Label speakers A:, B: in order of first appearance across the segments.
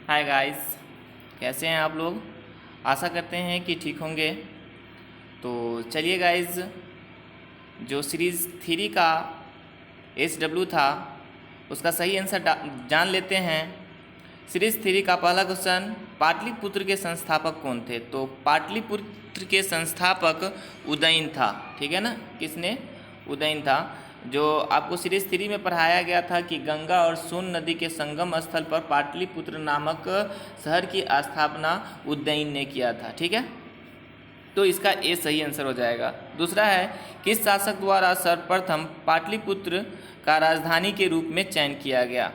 A: Hi guys, कैसे हैं आप लोग। आशा करते हैं कि ठीक होंगे। तो चलिए गाइस, जो सीरीज़ थ्री का SW था उसका सही आंसर जान लेते हैं। सीरीज़ थ्री का पहला क्वेश्चन, पाटलिपुत्र के संस्थापक कौन थे। तो पाटलिपुत्र के संस्थापक उदयन था। ठीक है ना, किसने? उदयन था। जो आपको सीरीज थ्री में पढ़ाया गया था कि गंगा और सोन नदी के संगम स्थल पर पाटलिपुत्र नामक शहर की स्थापना उदयन ने किया था। ठीक है, तो इसका ए सही आंसर हो जाएगा। दूसरा है, किस शासक द्वारा सर्वप्रथम पाटलिपुत्र का राजधानी के रूप में चयन किया गया।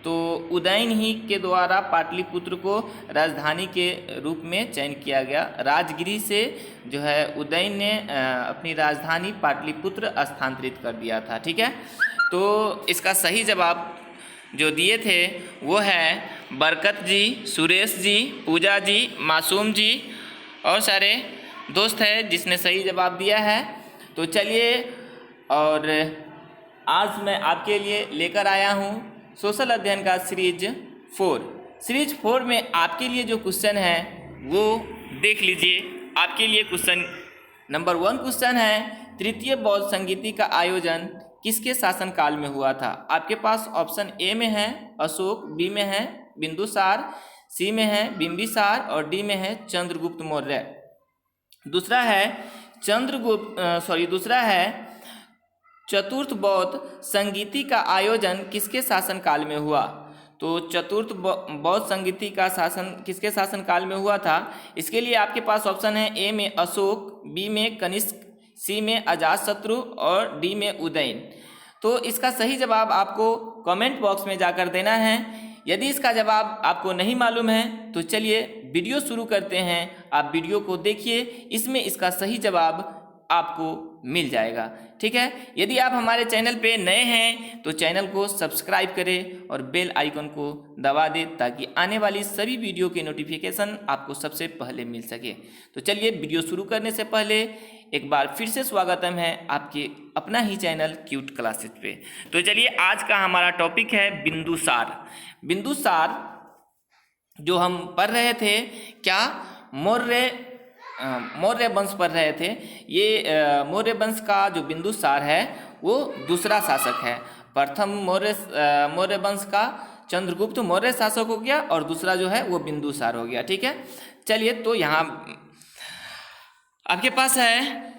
A: तो उदयन ही के द्वारा पाटलिपुत्र को राजधानी के रूप में चयन किया गया। राजगिरी से जो है उदयन ने अपनी राजधानी पाटलिपुत्र स्थानांतरित कर दिया था। ठीक है, तो इसका सही जवाब जो दिए थे वो है बरकत जी, सुरेश जी, पूजा जी, मासूम जी और सारे दोस्त है जिसने सही जवाब दिया है। तो चलिए, और आज मैं आपके लिए लेकर आया हूँ सोशल अध्ययन का सीरीज 4। सीरीज 4 में आपके लिए जो क्वेश्चन है वो देख लीजिए। आपके लिए क्वेश्चन नंबर 1 क्वेश्चन है, तृतीय बौद्ध संगीति का आयोजन किसके शासनकाल में हुआ था। आपके पास ऑप्शन ए में है अशोक, बी में है बिंदुसार, सी में है बिंबिसार और डी में है चंद्रगुप्त मौर्य। दूसरा है चतुर्थ बौद्ध संगीति का आयोजन किसके शासनकाल में हुआ। तो चतुर्थ बौद्ध संगीति का शासन किसके शासनकाल में हुआ था। इसके लिए आपके पास ऑप्शन है ए में अशोक, बी में कनिष्क, सी में अजातशत्रु और डी में उदयन। तो इसका सही जवाब आपको कमेंट बॉक्स में जाकर देना है। यदि इसका जवाब आपको नहीं मालूम है तो चलिए वीडियो शुरू करते हैं। आप वीडियो को देखिए, इसमें इसका सही जवाब आपको मिल जाएगा। ठीक है, यदि आप हमारे चैनल पे नए हैं तो चैनल को सब्सक्राइब करें और बेल आइकन को दबा दें ताकि आने वाली सभी वीडियो के नोटिफिकेशन आपको सबसे पहले मिल सके। तो चलिए, वीडियो शुरू करने से पहले एक बार फिर से स्वागतम है आपके अपना ही चैनल क्यूट क्लासेस पे। तो चलिए, आज का हमारा टॉपिक है बिंदुसार। बिंदुसार जो हम पढ़ रहे थे, क्या मौर्य वंश पढ़ रहे थे। ये मौर्य वंश का जो बिंदुसार है वो दूसरा शासक है। प्रथम मौर्य वंश का चंद्रगुप्त मौर्य शासक हो गया और दूसरा जो है वो बिंदुसार हो गया। ठीक है, चलिए, तो यहाँ आपके पास है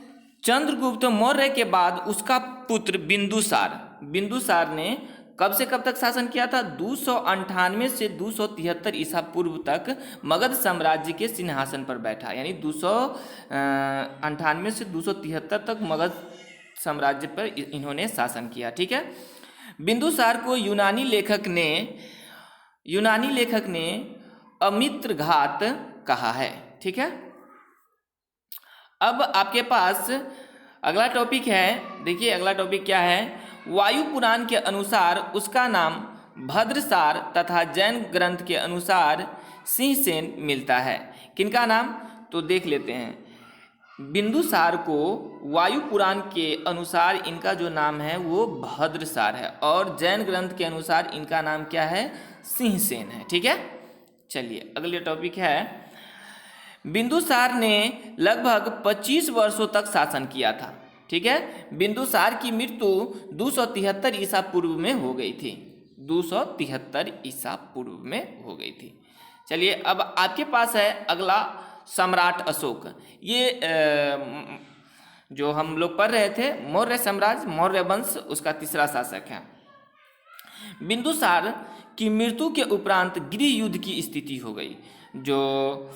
A: चंद्रगुप्त मौर्य के बाद उसका पुत्र बिंदुसार ने कब से कब तक शासन किया था। 298 से 273 ईसा पूर्व तक मगध साम्राज्य के सिंहासन पर बैठा। यानी 298 से 273 तक मगध साम्राज्य पर इन्होंने शासन किया। ठीक है, बिंदुसार को यूनानी लेखक ने अमित्रघात कहा है। ठीक है, अब आपके पास अगला टॉपिक है। देखिए, अगला टॉपिक क्या है। वायु पुराण के अनुसार उसका नाम भद्रसार तथा जैन ग्रंथ के अनुसार सिंहसेन मिलता है। किनका नाम? तो देख लेते हैं। बिंदुसार को वायु पुराण के अनुसार इनका जो नाम है वो भद्रसार है और जैन ग्रंथ के अनुसार इनका नाम क्या है? सिंहसेन है। ठीक है, चलिए अगले टॉपिक है। बिंदुसार ने लगभग 25 वर्षों तक शासन किया था। ठीक है, बिंदुसार की मृत्यु 273 ईसा पूर्व में हो गई थी। 273 ईसा पूर्व में हो गई थी। चलिए, अब आपके पास है अगला सम्राट अशोक। ये जो हम लोग पढ़ रहे थे मौर्य साम्राज्य, मौर्य वंश, उसका तीसरा शासक है। बिंदुसार की मृत्यु के उपरांत गृह युद्ध की स्थिति हो गई। जो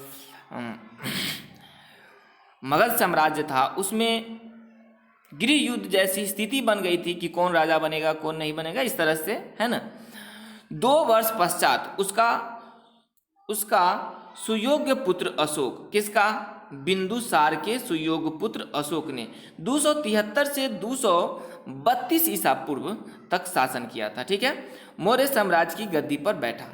A: मगध साम्राज्य था उसमें गृह युद्ध जैसी स्थिति बन गई थी कि कौन राजा बनेगा कौन नहीं बनेगा, इस तरह से, है ना। 2 वर्ष पश्चात उसका सुयोग्य पुत्र अशोक, किसका? बिंदुसार के सुयोग्य पुत्र अशोक ने 273 से 232 ईसा पूर्व तक शासन किया था। ठीक है, मौर्य साम्राज्य की गद्दी पर बैठा।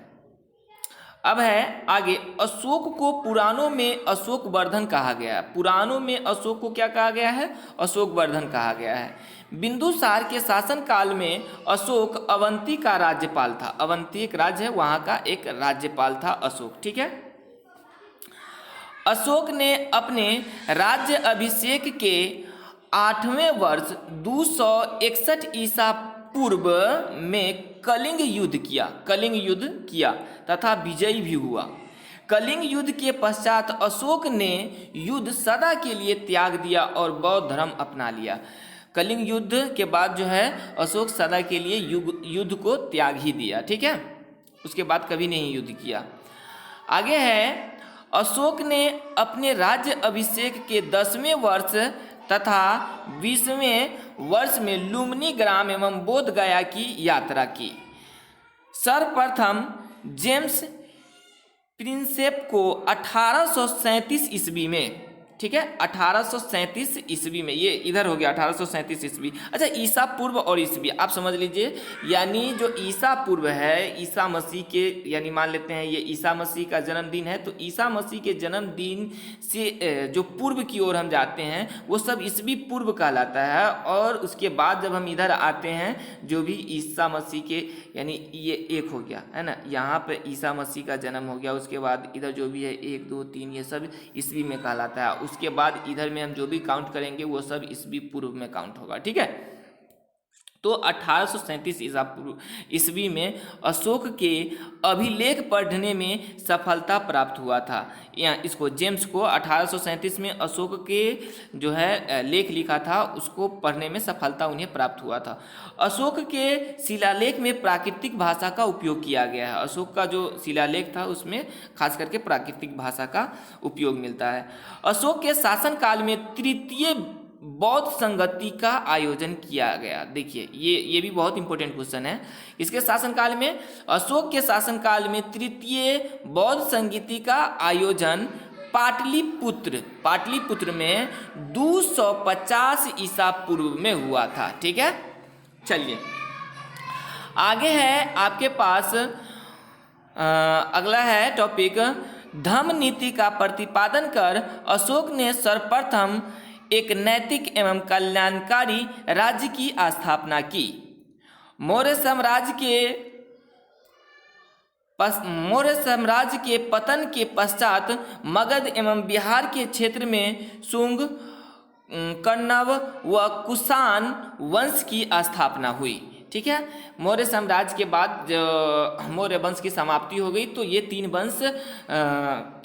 A: अब है आगे, अशोक को पुराणों में अशोक वर्धन कहा गया है। पुराणों में अशोक को क्या कहा गया है? अशोक वर्धन कहा गया है। बिंदुसार के शासनकाल में अशोक अवंती का राज्यपाल था। अवंती एक राज्य है, वहाँ का एक राज्यपाल था अशोक। ठीक है। अशोक ने अपने राज्य अभिषेक के 8वें वर्ष 261 ईसा पूर्व में कलिंग युद्ध किया तथा विजयी भी हुआ। कलिंग युद्ध के पश्चात अशोक ने युद्ध सदा के लिए त्याग दिया और बौद्ध धर्म अपना लिया। कलिंग युद्ध के बाद जो है अशोक सदा के लिए युद्ध को त्याग ही दिया। ठीक है, उसके बाद कभी नहीं युद्ध किया। आगे है, अशोक ने अपने राज्य अभिषेक के 10वें वर्ष तथा 20वें वर्ष में लुम्बिनी ग्राम एवं बोध गया की यात्रा की। सर्वप्रथम जेम्स प्रिंसेप को 1837 ईस्वी में, ठीक है, 1837 ईस्वी में, ये इधर हो गया 1837 ईस्वी। अच्छा, ईसा पूर्व और ईस्वी आप समझ लीजिए, यानी जो ईसा पूर्व है, ईसा मसीह के, यानी मान लेते हैं ये ईसा मसीह का जन्मदिन है, तो ईसा मसीह के जन्मदिन से जो पूर्व की ओर हम जाते हैं वो सब ईस्वी पूर्व कहलाता है। और उसके बाद जब हम इधर आते हैं, जो भी ईसा मसीह के, यानी ये एक हो गया है ना, यहाँ पे ईसा मसीह का जन्म हो गया, उसके बाद इधर जो भी है 1 2 3 ये सब ईस्वी में कहलाता है। उसके बाद इधर में हम जो भी काउंट करेंगे वो सब ईस्वी पूर्व में काउंट होगा। ठीक है, तो 1837 ईस्वी में अशोक के अभिलेख पढ़ने में सफलता प्राप्त हुआ था। यहाँ इसको जेम्स को 1837 में अशोक के जो है लेख लिखा था, उसको पढ़ने में सफलता उन्हें प्राप्त हुआ था। अशोक के शिलालेख में प्राकृतिक भाषा का उपयोग किया गया है। अशोक का जो शिलालेख था उसमें खास करके प्राकृतिक भाषा का उपयोग मिलता है। अशोक के शासनकाल में तृतीय बौद्ध संगति का आयोजन किया गया। देखिए ये भी बहुत इंपॉर्टेंट क्वेश्चन है। इसके शासनकाल में, अशोक के शासनकाल में तृतीय बौद्ध संगति का आयोजन पाटलिपुत्र में 250 ईसा पूर्व में हुआ था। ठीक है, चलिए आगे है आपके पास अगला है टॉपिक, धम्म नीति का प्रतिपादन कर अशोक ने सर्वप्रथम एक नैतिक एवं कल्याणकारी राज्य की स्थापना की। मौर्य साम्राज्य के पतन के पश्चात मगध एवं बिहार के क्षेत्र में शुंग, कण्व व कुषाण वंश की स्थापना हुई। ठीक है, मौर्य साम्राज्य के बाद मौर्य वंश की समाप्ति हो गई, तो ये 3 वंश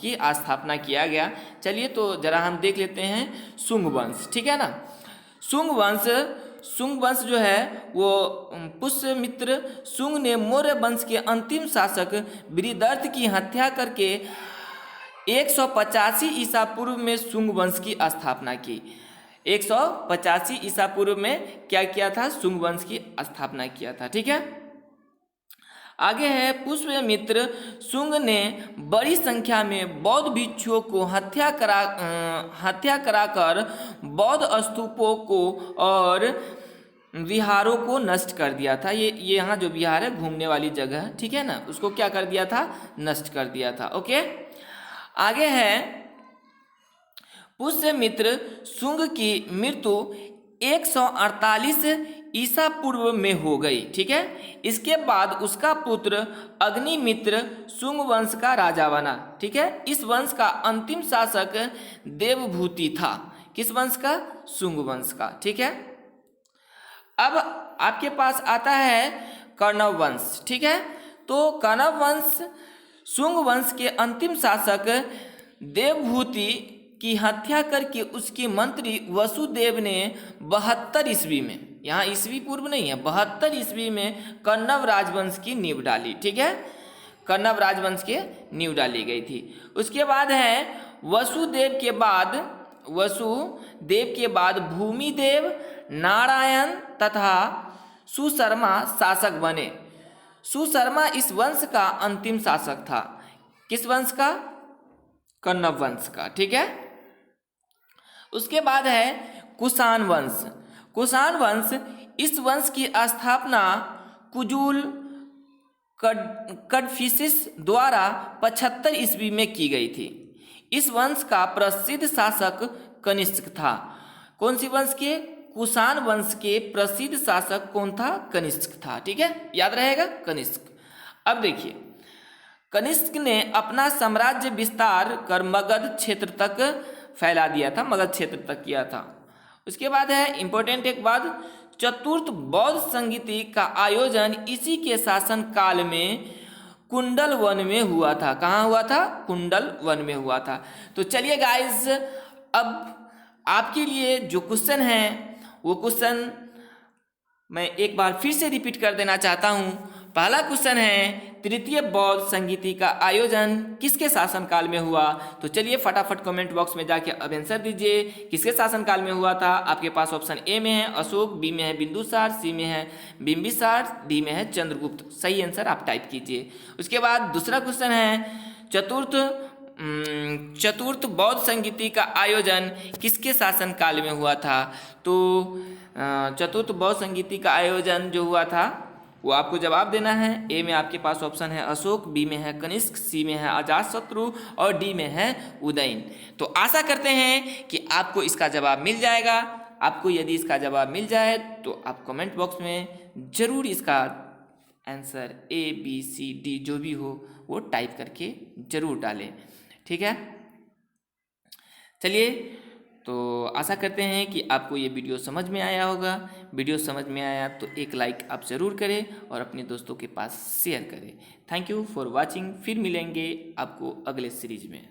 A: की स्थापना किया गया। चलिए तो जरा हम देख लेते हैं शुंग वंश। ठीक है ना, शुंग वंश जो है वो पुष्यमित्र शुंग ने मौर्य वंश के अंतिम शासक बृहदर्थ की हत्या करके 185 ईसा पूर्व में शुंग वंश की स्थापना की। 185 ईसा पूर्व में क्या किया था? शुंग वंश की स्थापना किया था। ठीक है, आगे है पुष्यमित्र शुंग ने बड़ी संख्या में बौद्ध भिक्षुओं को हत्या कराकर बौद्ध स्तूपों को और विहारों को नष्ट कर दिया था। ये यहाँ जो विहार है घूमने वाली जगह है, ठीक है ना, उसको क्या कर दिया था? नष्ट कर दिया था। ओके, आगे है पुष्यमित्र शुंग की मृत्यु 148 ईसा पूर्व में हो गई। ठीक है, इसके बाद उसका पुत्र अग्निमित्र शुंग वंश का राजा बना। ठीक है, इस वंश का अंतिम शासक देवभूति था। किस वंश का? शुंग वंश का। ठीक है, अब आपके पास आता है कण्व वंश। ठीक है, तो कण्व वंश शुंग वंश के अंतिम शासक देवभूति की हत्या करके उसके मंत्री वसुदेव ने 72 ईस्वी में, यहाँ ईस्वी पूर्व नहीं है, 72 ईस्वी में कण्व राजवंश की नींव डाली। ठीक है, कण्व राजवंश के नींव डाली गई थी। उसके बाद है वसुदेव के बाद भूमिदेव, नारायण तथा सुशर्मा शासक बने। सुशर्मा इस वंश का अंतिम शासक था। किस वंश का? कण्व वंश का। ठीक है, उसके बाद है कुषाण वंश। कुषाण वंश, इस वंश की स्थापना कुजुल कड़फिसिस द्वारा 75 ईस्वी में की गई थी। इस वंश का प्रसिद्ध शासक कनिष्क था। कौन सी वंश के? कुषाण वंश के प्रसिद्ध शासक कौन था? कनिष्क था। ठीक है, याद रहेगा कनिष्क। अब देखिए, कनिष्क ने अपना साम्राज्य विस्तार कर मगध क्षेत्र तक फैला दिया था, मगध क्षेत्र तक किया था। उसके बाद है इंपॉर्टेंट एक बात, चतुर्थ बौद्ध संगीति का आयोजन इसी के शासन काल में कुंडल वन में हुआ था। कहाँ हुआ था? कुंडल वन में हुआ था। तो चलिए गाइस, अब आपके लिए जो क्वेश्चन है वो क्वेश्चन मैं एक बार फिर से रिपीट कर देना चाहता हूँ। पहला क्वेश्चन है, तृतीय बौद्ध संगीति का आयोजन किसके शासनकाल में हुआ? तो चलिए फटाफट कमेंट बॉक्स में जाके अब आंसर दीजिए, किसके शासनकाल में हुआ था? आपके पास ऑप्शन ए में है अशोक, बी में है बिंदुसार, सी में है बिंबिसार, डी में है चंद्रगुप्त। सही आंसर आप टाइप कीजिए। उसके बाद दूसरा क्वेश्चन है, चतुर्थ बौद्ध संगीति का आयोजन किसके शासनकाल में हुआ था? तो चतुर्थ बौद्ध संगीति का आयोजन जो हुआ था वो आपको जवाब देना है। ए में आपके पास ऑप्शन है अशोक, बी में है कनिष्क, सी में है अजातशत्रु और डी में है उदयन। तो आशा करते हैं कि आपको इसका जवाब मिल जाएगा। आपको यदि इसका जवाब मिल जाए तो आप कमेंट बॉक्स में ज़रूर इसका answer A B C D जो भी हो वो टाइप करके ज़रूर डालें। ठीक है, चलिए, तो आशा करते हैं कि आपको ये वीडियो समझ में आया होगा। वीडियो समझ में आया तो एक लाइक आप ज़रूर करें और अपने दोस्तों के पास शेयर करें। Thank you for watching. फिर मिलेंगे आपको अगले सीरीज में।